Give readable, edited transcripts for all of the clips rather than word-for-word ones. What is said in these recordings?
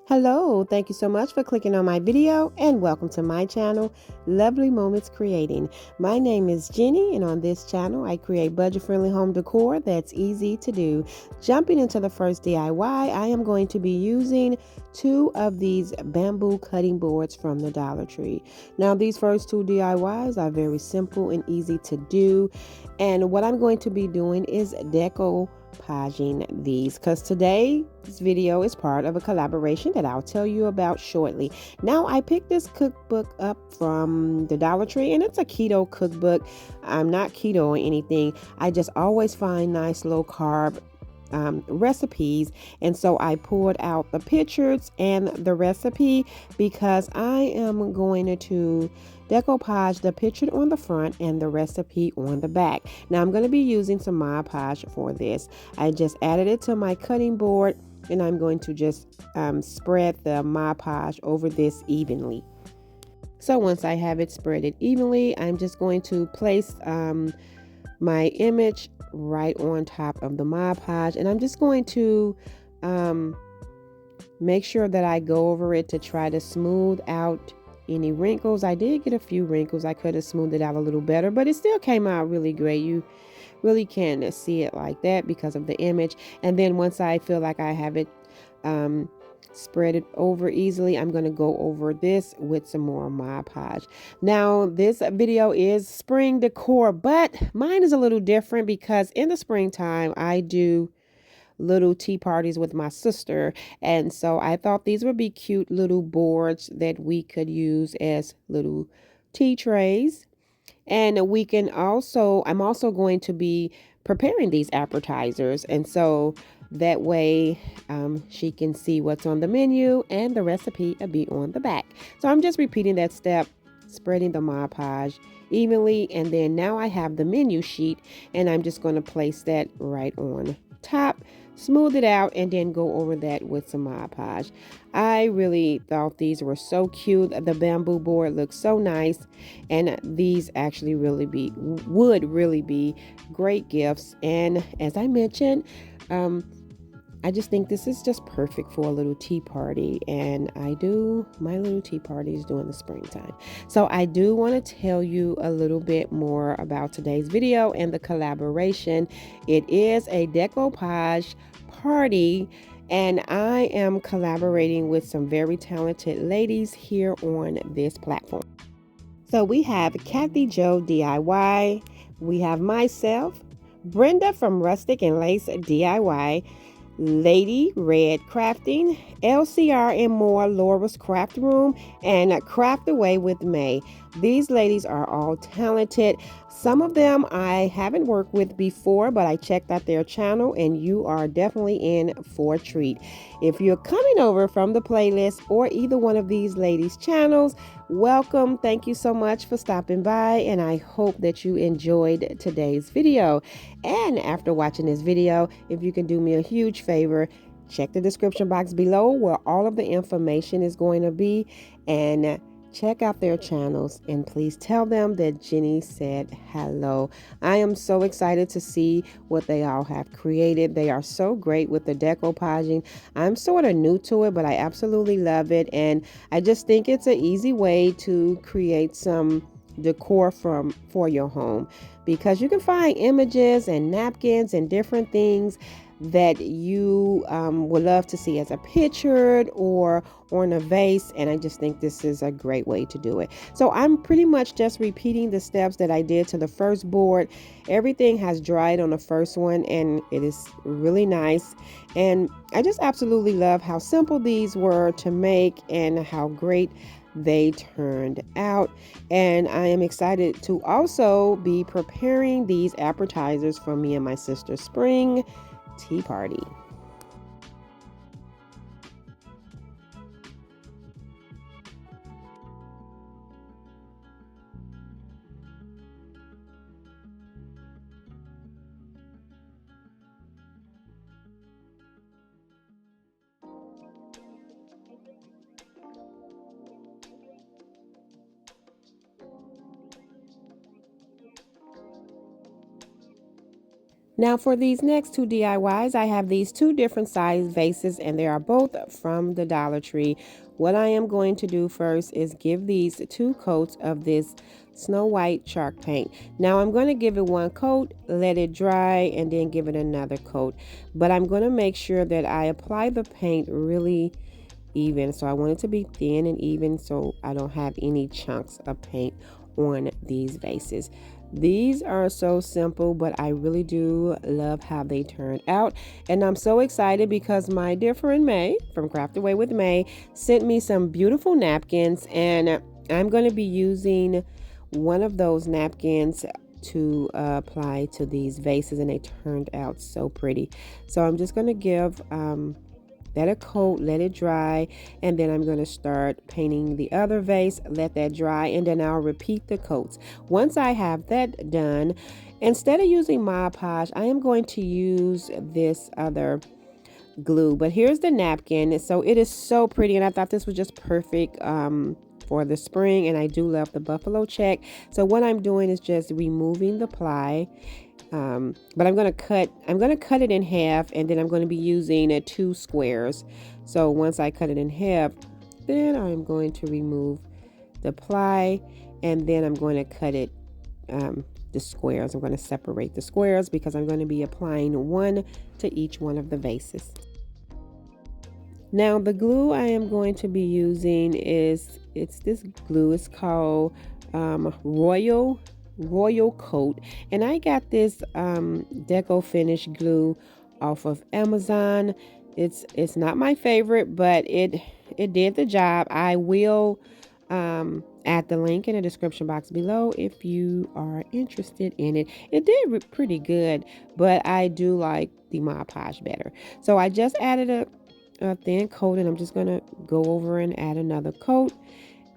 Hello, thank you so much for clicking on my video and welcome to my channel, Lovely Moments Creating. My name is Jenny and on this channel I create budget-friendly home decor that's easy to do. Jumping into the first DIY, I am going to be using two of these bamboo cutting boards from the Dollar Tree. Now these first two DIYs are very simple and easy to do, and what I'm going to be doing is decopaging these because today's video is part of a collaboration that I'll tell you about shortly. Now I picked this cookbook up from the Dollar Tree and it's a keto cookbook. I'm not keto or anything. I just always find nice low carb recipes, and so I pulled out the pictures and the recipe because I am going to decoupage the picture on the front and the recipe on the back. Now I'm going to be using some Mod Podge for this. I just added it to my cutting board and I'm going to just spread the Mod Podge over this evenly. So once I have it spread evenly, I'm just going to place my image right on top of the Mod Podge, and I'm just going to make sure that I go over it to try to smooth out any wrinkles. I did get a few wrinkles. I could have smoothed it out a little better, but it still came out really great. You really can see it like that because of the image. And then once I feel like I have it spread it over easily, I'm going to go over this with some more Mod Podge. Now this video is spring decor, but mine is a little different because in the springtime I do little tea parties with my sister, and so I thought these would be cute little boards that we could use as little tea trays. And I'm also going to be preparing these appetizers, and so that way she can see what's on the menu and the recipe will be on the back. So I'm just repeating that step, spreading the Mod Podge evenly, and then now I have the menu sheet and I'm just going to place that right on top, smooth it out, and then go over that with some Mod Podge. I really thought these were so cute. The bamboo board looks so nice, and these actually would really be great gifts. And as I mentioned, I just think this is just perfect for a little tea party, and I do my little tea parties during the springtime. So I do want to tell you a little bit more about today's video and the collaboration. It is a decoupage party, and I am collaborating with some very talented ladies here on this platform. So we have Kathy Jo DIY, we have myself, Brenda from Rustic and Lace DIY, Lady Red Crafting, LCR and More, Laura's Craft Room, and Craft Away with May. These ladies are all talented. Some of them I haven't worked with before, but I checked out their channel and you are definitely in for a treat. If you're coming over from the playlist or either one of these ladies' channels, welcome. Thank you so much for stopping by, and I hope that you enjoyed today's video. And after watching this video, if you can do me a huge favor, check the description box below where all of the information is going to be, and check out their channels, and please tell them that Jenny said hello. I am so excited to see what they all have created. They are so great with the decoupaging. I'm sort of new to it, but I absolutely love it, and I just think it's an easy way to create some decor for your home, because you can find images and napkins and different things that you would love to see as a picture or on a vase, and I just think this is a great way to do it. So I'm pretty much just repeating the steps that I did to the first board. Everything has dried on the first one and it is really nice, and I just absolutely love how simple these were to make and how great they turned out. And I am excited to also be preparing these appetizers for me and my sister's spring tea party. Now for these next two DIYs, I have these two different size vases and they are both from the Dollar Tree. What I am going to do first is give these two coats of this Snow White chalk paint. Now I'm going to give it one coat, let it dry, and then give it another coat. But I'm going to make sure that I apply the paint really even. So I want it to be thin and even so I don't have any chunks of paint on these vases. These are so simple, but I really do love how they turned out. And I'm so excited because my dear friend May from Craft Away with May sent me some beautiful napkins, and I'm going to be using one of those napkins to apply to these vases, and they turned out so pretty. So I'm just going to give that a coat, let it dry, and then I'm going to start painting the other vase, let that dry, and then I'll repeat the coats. Once I have that done, instead of using Mod Podge, I am going to use this other glue. But here's the napkin. So it is so pretty, and I thought this was just perfect for the spring, and I do love the buffalo check. So what I'm doing is just removing the ply. But I'm gonna cut it in half, and then I'm going to be using two squares. So once I cut it in half, then I'm going to remove the ply, and then I'm going to cut it the squares. I'm going to separate the squares because I'm going to be applying one to each one of the vases. Now the glue I am going to be using is this glue. It's called Royal Coat, and I got this deco finish glue off of Amazon. It's not my favorite, but it did the job. I will add the link in the description box below if you are interested in it. It did pretty good, but I do like the Mod Podge better. So I just added a thin coat, and I'm just gonna go over and add another coat.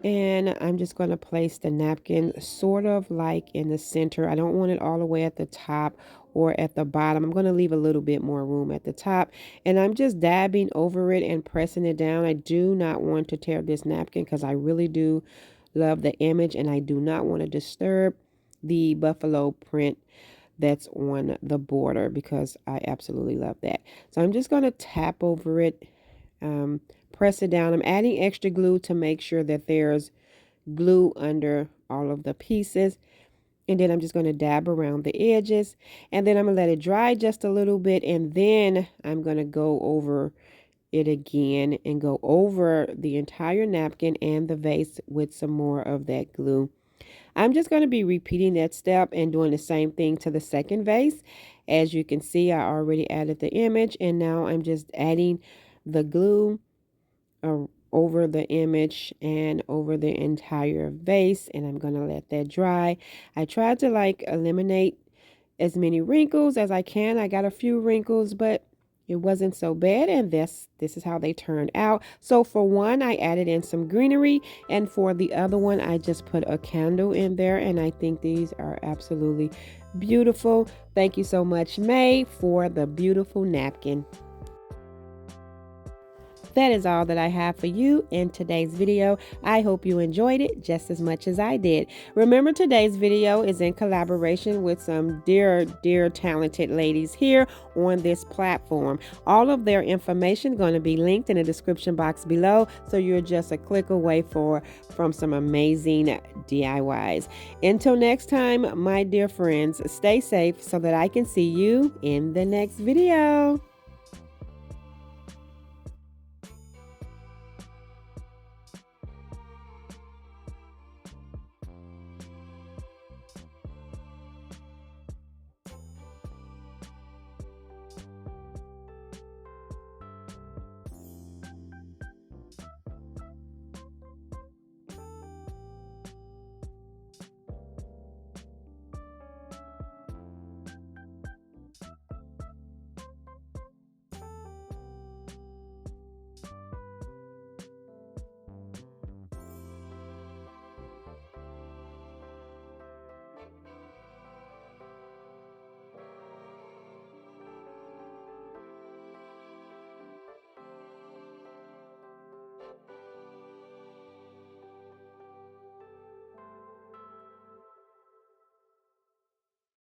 And I'm just going to place the napkin sort of like in the center. I don't want it all the way at the top or at the bottom. I'm going to leave a little bit more room at the top. And I'm just dabbing over it and pressing it down. I do not want to tear this napkin because I really do love the image, and I do not want to disturb the buffalo print that's on the border because I absolutely love that. So I'm just going to tap over it. Press it down. I'm adding extra glue to make sure that there's glue under all of the pieces. And then I'm just going to dab around the edges. And then I'm going to let it dry just a little bit. And then I'm going to go over it again and go over the entire napkin and the vase with some more of that glue. I'm just going to be repeating that step and doing the same thing to the second vase. As you can see, I already added the image, and now I'm just adding the glue over the image and over the entire vase, and I'm gonna let that dry. I tried to like eliminate as many wrinkles as I can. I got a few wrinkles, but it wasn't so bad, and this is how they turned out. So for one, I added in some greenery, and for the other one, I just put a candle in there, and I think these are absolutely beautiful. Thank you so much, May, for the beautiful napkin. That is all that I have for you in today's video. I hope you enjoyed it just as much as I did. Remember, today's video is in collaboration with some dear talented ladies here on this platform. All of their information going to be linked in the description box below, so you're just a click away from some amazing DIYs. Until next time, my dear friends, stay safe so that I can see you in the next video.